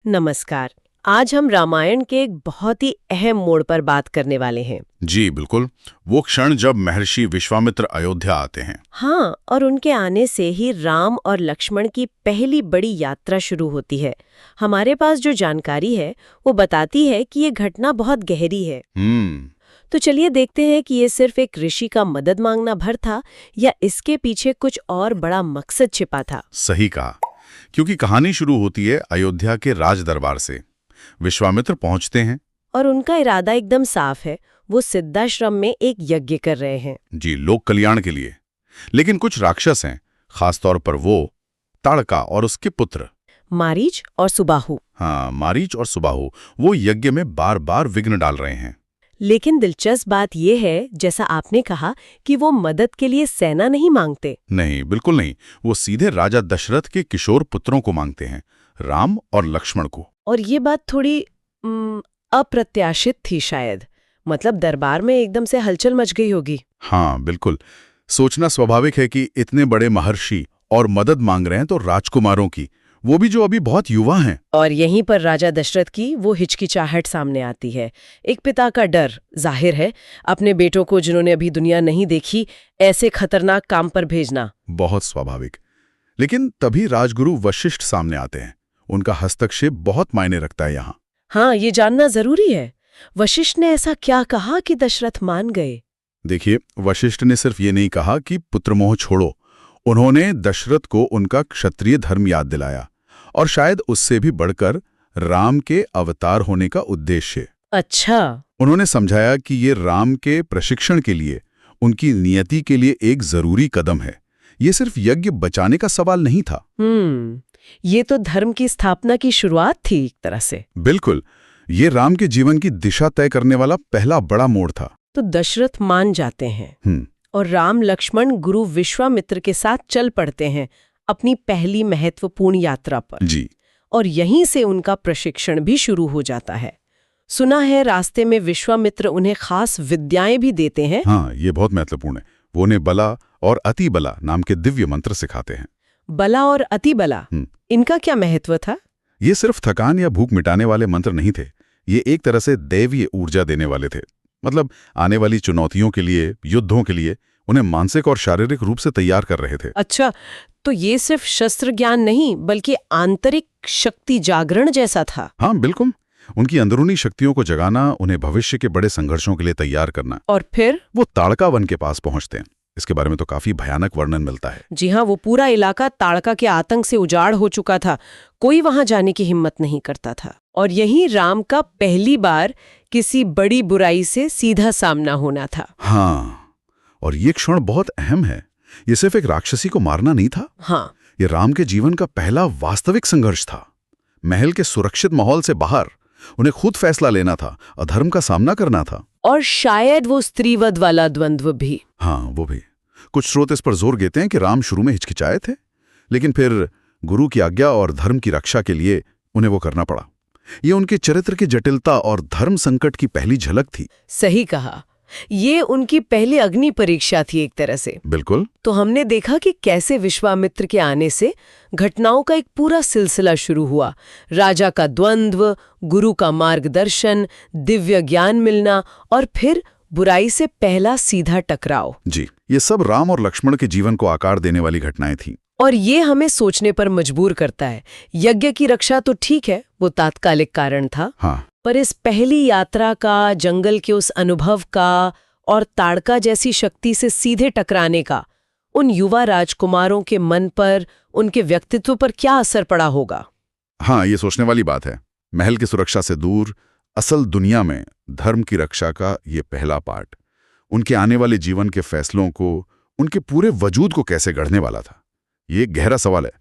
नमस्कार। आज हम रामायण के एक बहुत ही अहम मोड़ पर बात करने वाले हैं। जी बिल्कुल। वो क्षण जब महर्षि विश्वामित्र अयोध्या आते हैं। हाँ, और उनके आने से ही राम और लक्ष्मण की पहली बड़ी यात्रा शुरू होती है। हमारे पास जो जानकारी है वो बताती है कि ये घटना बहुत गहरी है। तो चलिए देखते हैं कि ये सिर्फ एक ऋषि का मदद मांगना भर था या इसके पीछे कुछ और बड़ा मकसद छिपा था। सही कहा, क्योंकि कहानी शुरू होती है अयोध्या के राज दरबार से। विश्वामित्र पहुंचते हैं और उनका इरादा एकदम साफ है, वो सिद्धाश्रम में एक यज्ञ कर रहे हैं। जी, लोक कल्याण के लिए। लेकिन कुछ राक्षस हैं, खासतौर पर वो ताड़का और उसके पुत्र मारीच और सुबाहु। हाँ, मारीच और सुबाहु, वो यज्ञ में बार बार विघ्न डाल रहे हैं। लेकिन दिलचस्प बात यह है, जैसा आपने कहा, कि वो मदद के लिए सेना नहीं मांगते। नहीं, बिल्कुल नहीं। वो सीधे राजा दशरथ के किशोर पुत्रों को मांगते हैं, राम और लक्ष्मण को। और ये बात थोड़ी अप्रत्याशित थी शायद। मतलब दरबार में एकदम से हलचल मच गई होगी। हाँ बिल्कुल। सोचना स्वाभाविक है कि इतने बड़े महर्षि और मदद मांग रहे हैं तो राजकुमारों की, वो भी जो अभी बहुत युवा हैं। और यहीं पर राजा दशरथ की वो हिचकिचाहट सामने आती है। एक पिता का डर जाहिर है, अपने बेटों को जिन्होंने अभी दुनिया नहीं देखी ऐसे खतरनाक काम पर भेजना। बहुत स्वाभाविक। लेकिन तभी राजगुरु वशिष्ठ सामने आते हैं। उनका हस्तक्षेप बहुत मायने रखता है यहाँ। हाँ, ये जानना जरूरी है। वशिष्ठ ने ऐसा क्या कहा कि दशरथ मान गए? देखिए, वशिष्ठ ने सिर्फ ये नहीं कहा कि पुत्रमोह छोड़ो, उन्होंने दशरथ को उनका क्षत्रिय धर्म याद दिलाया, और शायद उससे भी बढ़कर राम के अवतार होने का उद्देश्य। अच्छा। उन्होंने समझाया कि ये राम के प्रशिक्षण के लिए, उनकी नियति के लिए एक जरूरी कदम है। ये सिर्फ यज्ञ बचाने का सवाल नहीं था। ये तो धर्म की स्थापना की शुरुआत थी एक तरह से। बिल्कुल, ये राम के जीवन की दिशा तय करने वाला पहला बड़ा मोड़ था। तो दशरथ मान जाते हैं और राम लक्ष्मण गुरु विश्वामित्र के साथ चल पड़ते हैं अपनी पहली महत्वपूर्ण यात्रा पर। जी। और यहीं से उनका प्रशिक्षण भी शुरू हो जाता है। सुना है रास्ते में विश्वामित्र उन्हें खास विद्याएं भी देते हैं। हाँ, ये बहुत महत्वपूर्ण है। वो उन्हें बला और अति बला नाम के दिव्य मंत्र सिखाते हैं। बला और अति बला, इनका क्या महत्व था? ये सिर्फ थकान या भूख मिटाने वाले मंत्र नहीं थे। ये एक तरह से दैवीय ऊर्जा देने वाले थे। मतलब आने वाली चुनौतियों के लिए, युद्धों के लिए उन्हें मानसिक और शारीरिक रूप से तैयार कर रहे थे। अच्छा, तो ये सिर्फ शस्त्र ज्ञान नहीं बल्कि आंतरिक शक्ति जागरण जैसा था। हाँ बिल्कुल, उनकी अंदरूनी शक्तियों को जगाना, उन्हें भविष्य के बड़े संघर्षों के लिए तैयार करना। और फिर वो ताड़का वन के पास पहुंचते हैं। इसके बारे में तो काफी भयानक वर्णन मिलता है। जी हाँ, वो पूरा इलाका ताड़का के आतंक से उजाड़ हो चुका था। कोई वहां जाने की हिम्मत नहीं करता था। और यहीं राम का पहली बार किसी बड़ी बुराई से सीधा सामना होना था। हाँ, और ये क्षण बहुत अहम है। ये सिर्फ एक राक्षसी को मारना नहीं था। हाँ, ये राम के जीवन का पहला वास्तविक संघर्ष था। महल के सुरक्षित माहौल से बाहर उन्हें खुद फैसला लेना था, अधर्म का सामना करना था। और शायद वो स्त्रीवध वाला द्वंद्व भी। हाँ, वो भी। कुछ स्रोत इस पर जोर देते हैं कि राम शुरू में हिचकिचाए थे, लेकिन फिर गुरु की आज्ञा और धर्म की रक्षा के लिए उन्हें वो करना पड़ा। ये उनके चरित्र की जटिलता और धर्म संकट की पहली झलक थी। सही कहा, ये उनकी पहली अग्नि परीक्षा थी एक तरह से। बिल्कुल। तो हमने देखा कि कैसे विश्वामित्र के आने से घटनाओं का एक पूरा सिलसिला शुरू हुआ। राजा का द्वंद्व, गुरु का मार्गदर्शन, दिव्य ज्ञान मिलना और फिर बुराई से पहला सीधा टकराव। जी, ये सब राम और लक्ष्मण के जीवन को आकार देने वाली घटनाएं थीं। और ये हमें सोचने पर मजबूर करता है। यज्ञ की रक्षा तो ठीक है, वो तात्कालिक कारण था। हाँ। पर इस पहली यात्रा का, जंगल के उस अनुभव का और ताड़का जैसी शक्ति से सीधे टकराने का उन युवा राजकुमारों के मन पर, उनके व्यक्तित्व पर क्या असर पड़ा होगा? हाँ, ये सोचने वाली बात है। महल की सुरक्षा से दूर असल दुनिया में धर्म की रक्षा का ये पहला पार्ट उनके आने वाले जीवन के फैसलों को, उनके पूरे वजूद को कैसे गढ़ने वाला था। ये गहरा सवाल है।